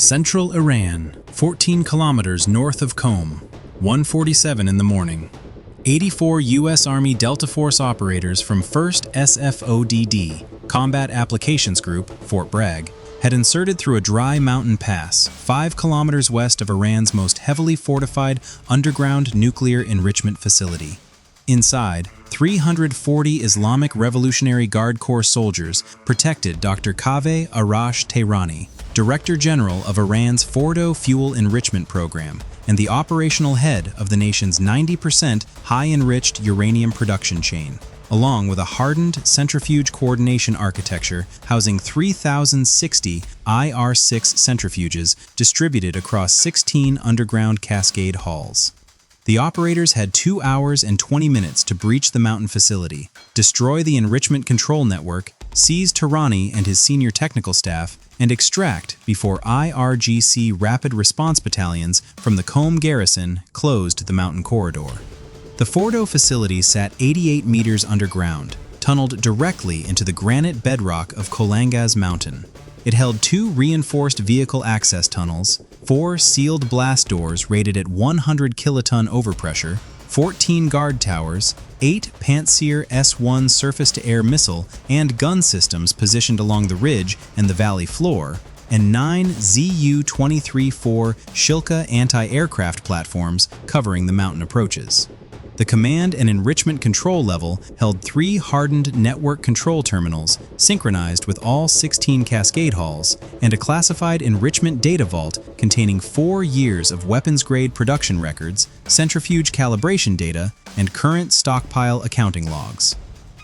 Central Iran, 14 kilometers north of Qom, 1:47 in the morning. 84 U.S. Army Delta Force operators from 1st SFODD, Combat Applications Group, Fort Bragg, had inserted through a dry mountain pass 5 kilometers west of Iran's most heavily fortified underground nuclear enrichment facility. Inside, 340 Islamic Revolutionary Guard Corps soldiers protected Dr. Kaveh Arash Tehrani, Director General of Iran's Fordow fuel enrichment program and the operational head of the nation's 90% high-enriched uranium production chain, along with a hardened centrifuge coordination architecture housing 3,060 IR6 centrifuges distributed across 16 underground cascade halls. The operators had 2 hours and 20 minutes to breach the mountain facility, destroy the enrichment control network, seize Tehrani and his senior technical staff, and extract before IRGC rapid response battalions from the Qom garrison closed the mountain corridor. The Fordow facility sat 88 meters underground, tunneled directly into the granite bedrock of Kolangaz Mountain. It held 2 reinforced vehicle access tunnels, 4 sealed blast doors rated at 100 kiloton overpressure, 14 guard towers, 8 Pantsir S-1 surface-to-air missile and gun systems positioned along the ridge and the valley floor, and 9 Zu-23-4 Shilka anti-aircraft platforms covering the mountain approaches. The command and enrichment control level held 3 hardened network control terminals synchronized with all 16 cascade halls and a classified enrichment data vault containing 4 years of weapons-grade production records, centrifuge calibration data, and current stockpile accounting logs.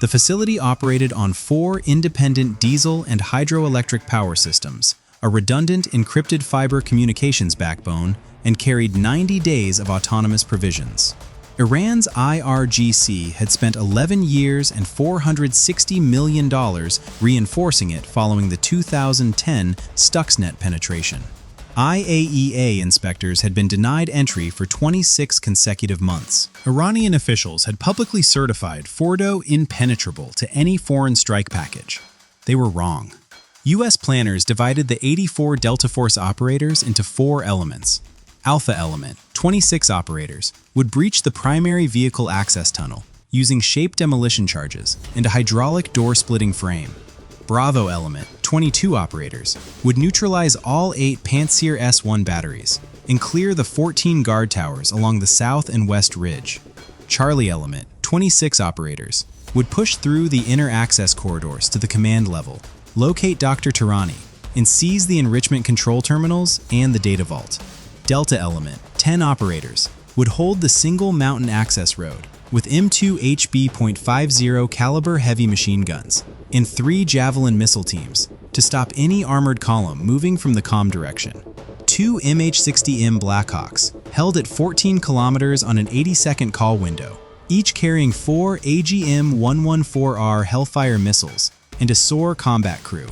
The facility operated on 4 independent diesel and hydroelectric power systems, a redundant encrypted fiber communications backbone, and carried 90 days of autonomous provisions. Iran's IRGC had spent 11 years and $460 million reinforcing it following the 2010 Stuxnet penetration. IAEA inspectors had been denied entry for 26 consecutive months. Iranian officials had publicly certified Fordow impenetrable to any foreign strike package. They were wrong. U.S. planners divided the 84 Delta Force operators into 4 elements. Alpha element, 26 operators, would breach the primary vehicle access tunnel using shape demolition charges and a hydraulic door-splitting frame. Bravo element, 22 operators, would neutralize all 8 Pantsir S-1 batteries and clear the 14 guard towers along the south and west ridge. Charlie element, 26 operators, would push through the inner access corridors to the command level, locate Dr. Tehrani, and seize the enrichment control terminals and the data vault. Delta element, 10 operators, would hold the single mountain access road with M2 HB.50 caliber heavy machine guns and 3 Javelin missile teams to stop any armored column moving from the Qom direction. 2 MH-60M Blackhawks held at 14 kilometers on an 80-second call window, each carrying 4 AGM-114R Hellfire missiles and a SOAR combat crew.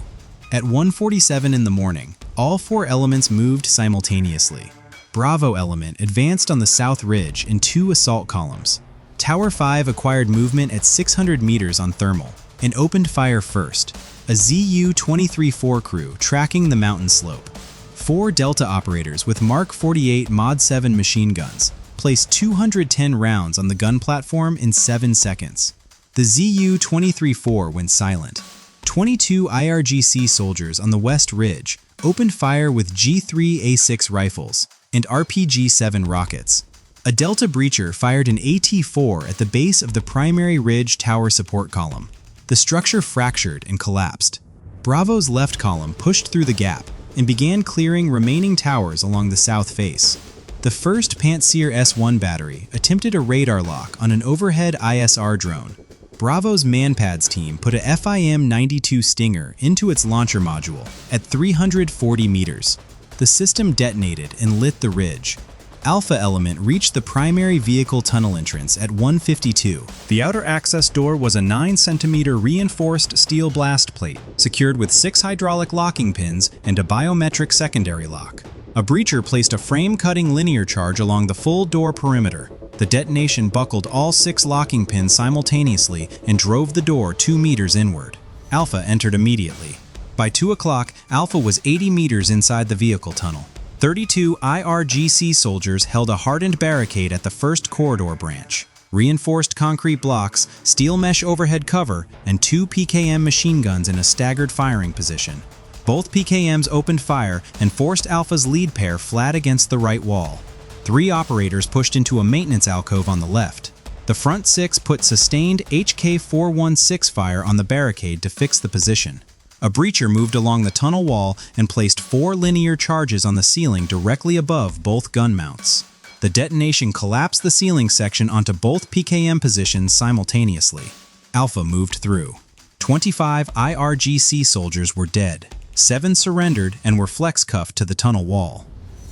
At 1:47 in the morning, all 4 elements moved simultaneously. Bravo element advanced on the south ridge in 2 assault columns. Tower 5 acquired movement at 600 meters on thermal and opened fire first, a Zu-23-4 crew tracking the mountain slope. 4 Delta operators with Mark 48 Mod 7 machine guns placed 210 rounds on the gun platform in 7 seconds. The Zu-23-4 went silent. 22 IRGC soldiers on the west ridge opened fire with G3A6 rifles and RPG-7 rockets. A Delta breacher fired an AT-4 at the base of the primary ridge tower support column. The structure fractured and collapsed. Bravo's left column pushed through the gap and began clearing remaining towers along the south face. The first Pantsir S-1 battery attempted a radar lock on an overhead ISR drone. Bravo's Manpads team put a FIM-92 Stinger into its launcher module at 340 meters. The system detonated and lit the ridge. Alpha element reached the primary vehicle tunnel entrance at 1:52. The outer access door was a 9-centimeter reinforced steel blast plate, secured with 6 hydraulic locking pins and a biometric secondary lock. A breacher placed a frame-cutting linear charge along the full door perimeter. The detonation buckled all 6 locking pins simultaneously and drove the door 2 meters inward. Alpha entered immediately. By 2 o'clock, Alpha was 80 meters inside the vehicle tunnel. 32 IRGC soldiers held a hardened barricade at the first corridor branch. Reinforced concrete blocks, steel mesh overhead cover, and 2 PKM machine guns in a staggered firing position. Both PKMs opened fire and forced Alpha's lead pair flat against the right wall. 3 operators pushed into a maintenance alcove on the left. The front 6 put sustained HK-416 fire on the barricade to fix the position. A breacher moved along the tunnel wall and placed 4 linear charges on the ceiling directly above both gun mounts. The detonation collapsed the ceiling section onto both PKM positions simultaneously. Alpha moved through. 25 IRGC soldiers were dead. 7 surrendered and were flex-cuffed to the tunnel wall.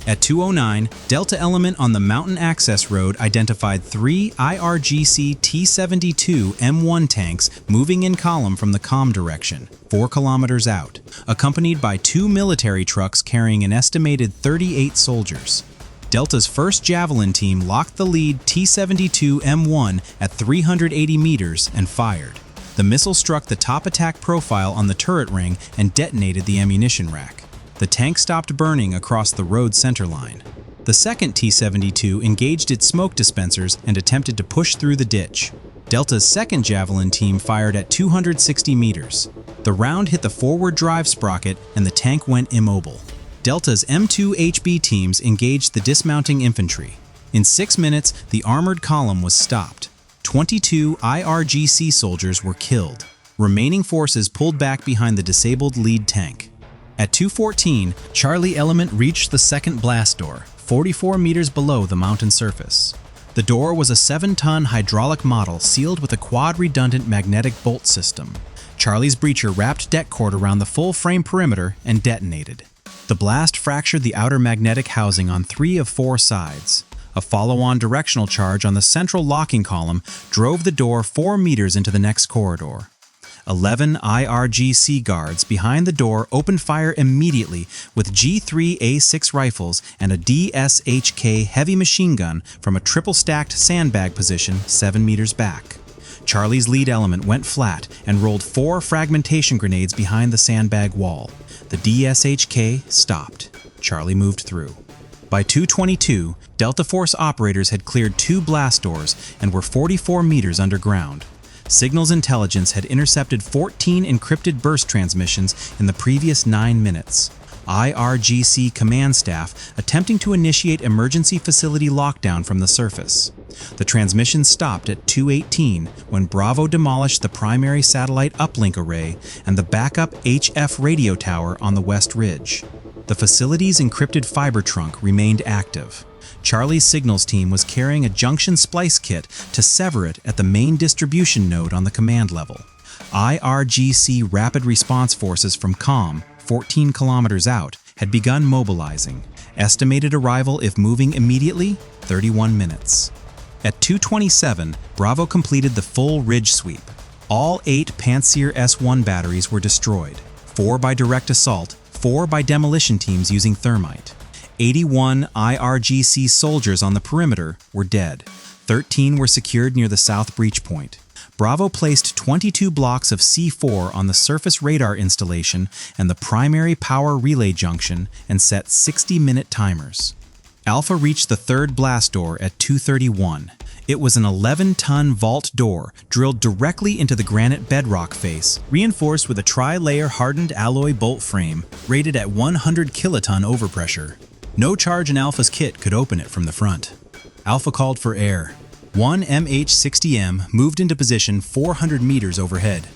At 2:09, Delta Element on the Mountain Access Road identified 3 IRGC T-72 M1 tanks moving in column from the comm direction, 4 kilometers out, accompanied by 2 military trucks carrying an estimated 38 soldiers. Delta's 1st Javelin team locked the lead T-72 M1 at 380 meters and fired. The missile struck the top attack profile on the turret ring and detonated the ammunition rack. The tank stopped burning across the road center line. The 2nd T-72 engaged its smoke dispensers and attempted to push through the ditch. Delta's 2nd Javelin team fired at 260 meters. The round hit the forward drive sprocket and the tank went immobile. Delta's M2HB teams engaged the dismounting infantry. In 6 minutes, the armored column was stopped. 22 IRGC soldiers were killed. Remaining forces pulled back behind the disabled lead tank. At 2:14, Charlie Element reached the second blast door, 44 meters below the mountain surface. The door was a 7-ton hydraulic model sealed with a quad-redundant magnetic bolt system. Charlie's breacher wrapped deck cord around the full frame perimeter and detonated. The blast fractured the outer magnetic housing on 3 of 4 sides. A follow-on directional charge on the central locking column drove the door 4 meters into the next corridor. 11 IRGC guards behind the door opened fire immediately with G3A6 rifles and a DSHK heavy machine gun from a triple-stacked sandbag position 7 meters back. Charlie's lead element went flat and rolled 4 fragmentation grenades behind the sandbag wall. The DSHK stopped. Charlie moved through. By 2:22, Delta Force operators had cleared 2 blast doors and were 44 meters underground. Signals Intelligence had intercepted 14 encrypted burst transmissions in the previous 9 minutes. IRGC command staff attempting to initiate emergency facility lockdown from the surface. The transmission stopped at 2:18 when Bravo demolished the primary satellite uplink array and the backup HF radio tower on the West Ridge. The facility's encrypted fiber trunk remained active. Charlie's signals team was carrying a junction splice kit to sever it at the main distribution node on the command level. IRGC Rapid Response Forces from COM, 14 kilometers out, had begun mobilizing. Estimated arrival if moving immediately, 31 minutes. At 2:27, Bravo completed the full ridge sweep. All 8 Pantsir S-1 batteries were destroyed, 4 by direct assault, 4 by demolition teams using thermite. 81 IRGC soldiers on the perimeter were dead. 13 were secured near the south breach point. Bravo placed 22 blocks of C4 on the surface radar installation and the primary power relay junction and set 60-minute timers. Alpha reached the 3rd blast door at 2:31. It was an 11-ton vault door drilled directly into the granite bedrock face, reinforced with a tri-layer hardened alloy bolt frame rated at 100 kiloton overpressure. No charge in Alpha's kit could open it from the front. Alpha called for air. 1 MH-60M moved into position 400 meters overhead.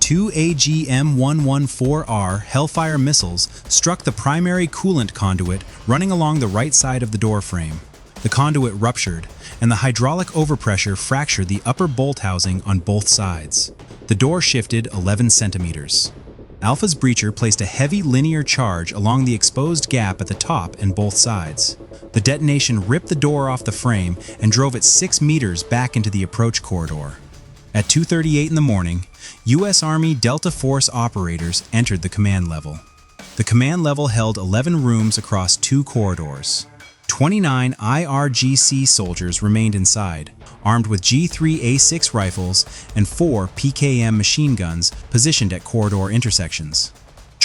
2 AGM-114R Hellfire missiles struck the primary coolant conduit running along the right side of the door frame. The conduit ruptured, and the hydraulic overpressure fractured the upper bolt housing on both sides. The door shifted 11 centimeters. Alpha's breacher placed a heavy linear charge along the exposed gap at the top and both sides. The detonation ripped the door off the frame and drove it 6 meters back into the approach corridor. At 2:38 in the morning, U.S. Army Delta Force operators entered the command level. The command level held 11 rooms across 2 corridors. 29 IRGC soldiers remained inside, armed with G3A6 rifles and 4 PKM machine guns positioned at corridor intersections.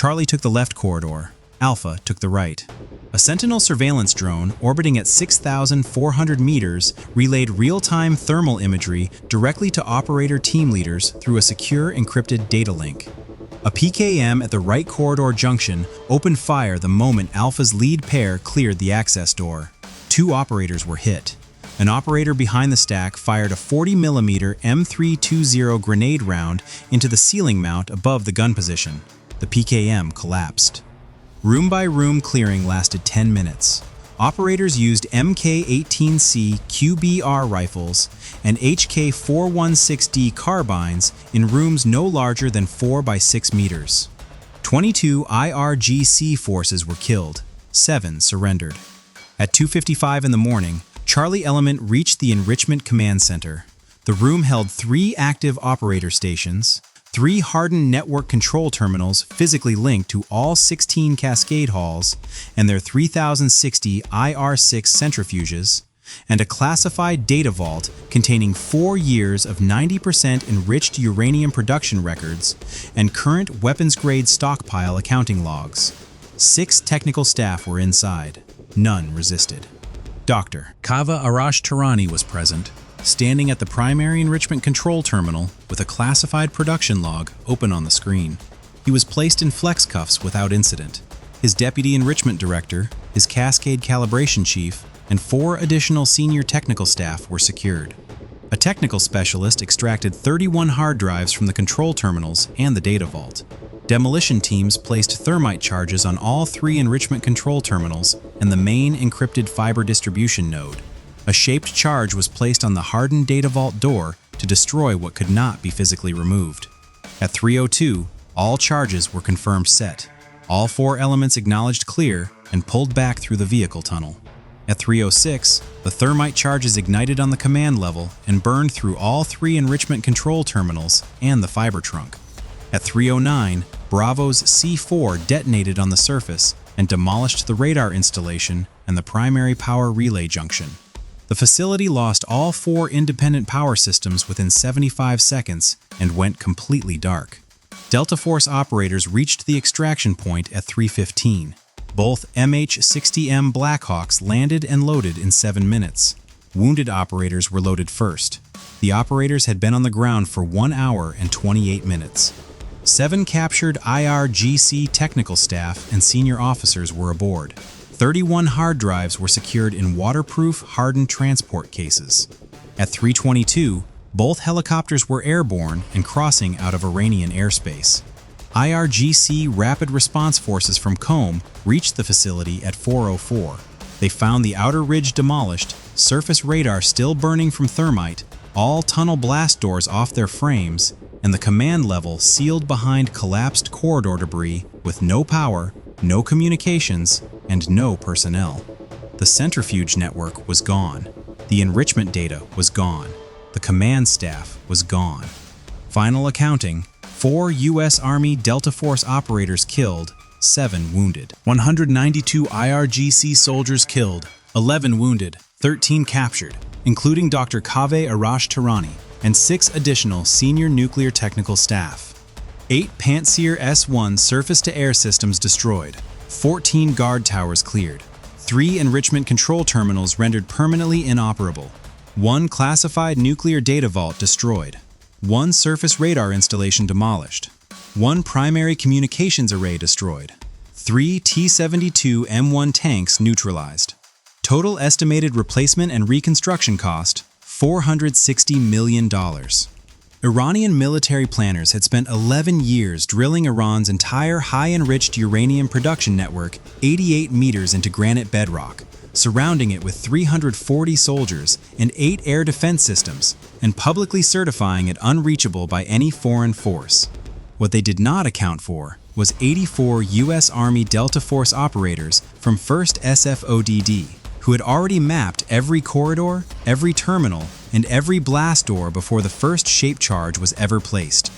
Charlie took the left corridor. Alpha took the right. A Sentinel surveillance drone orbiting at 6,400 meters relayed real-time thermal imagery directly to operator team leaders through a secure encrypted data link. A PKM at the right corridor junction opened fire the moment Alpha's lead pair cleared the access door. 2 operators were hit. An operator behind the stack fired a 40mm M320 grenade round into the ceiling mount above the gun position. The PKM collapsed. Room-by-room clearing lasted 10 minutes. Operators used MK-18C QBR rifles and HK-416D carbines in rooms no larger than 4 by 6 meters. 22 IRGC forces were killed. 7 surrendered. At 2:55 in the morning, Charlie Element reached the Enrichment Command Center. The room held 3 active operator stations, 3 hardened network control terminals physically linked to all 16 cascade halls and their 3060 IR6 centrifuges, and a classified data vault containing 4 years of 90% enriched uranium production records and current weapons-grade stockpile accounting logs. 6 technical staff were inside. None resisted. Dr. Kava Arash Tarani was present, standing at the primary enrichment control terminal with a classified production log open on the screen. He was placed in flex cuffs without incident. His deputy enrichment director, his cascade calibration chief, and 4 additional senior technical staff were secured. A technical specialist extracted 31 hard drives from the control terminals and the data vault. Demolition teams placed thermite charges on all 3 enrichment control terminals and the main encrypted fiber distribution node. A shaped charge was placed on the hardened data vault door to destroy what could not be physically removed. At 3:02, all charges were confirmed set. All 4 elements acknowledged clear and pulled back through the vehicle tunnel. At 3:06, the thermite charges ignited on the command level and burned through all 3 enrichment control terminals and the fiber trunk. At 3:09, Bravo's C4 detonated on the surface and demolished the radar installation and the primary power relay junction. The facility lost all 4 independent power systems within 75 seconds and went completely dark. Delta Force operators reached the extraction point at 3:15. Both MH-60M Blackhawks landed and loaded in 7 minutes. Wounded operators were loaded first. The operators had been on the ground for 1 hour and 28 minutes. 7 captured IRGC technical staff and senior officers were aboard. 31 hard drives were secured in waterproof, hardened transport cases. At 3:22, both helicopters were airborne and crossing out of Iranian airspace. IRGC Rapid Response Forces from Qom reached the facility at 4:04. They found the outer ridge demolished, surface radar still burning from thermite, all tunnel blast doors off their frames, and the command level sealed behind collapsed corridor debris with no power, no communications, and no personnel. The centrifuge network was gone. The enrichment data was gone. The command staff was gone. Final accounting: 4 U.S. Army Delta Force operators killed, 7 wounded. 192 IRGC soldiers killed, 11 wounded, 13 captured, including Dr. Kaveh Arash Tarani, and 6 additional senior nuclear technical staff. 8 Pantsir S-1 surface-to-air systems destroyed, 14 guard towers cleared, 3 enrichment control terminals rendered permanently inoperable, 1 classified nuclear data vault destroyed, 1 surface radar installation demolished, 1 primary communications array destroyed, 3 T-72 M1 tanks neutralized. Total estimated replacement and reconstruction cost, $460 million. Iranian military planners had spent 11 years drilling Iran's entire high-enriched uranium production network 88 meters into granite bedrock, surrounding it with 340 soldiers and 8 air defense systems, and publicly certifying it unreachable by any foreign force. What they did not account for was 84 U.S. Army Delta Force operators from 1st SFODD, who had already mapped every corridor, every terminal, and every blast door before the first shape charge was ever placed.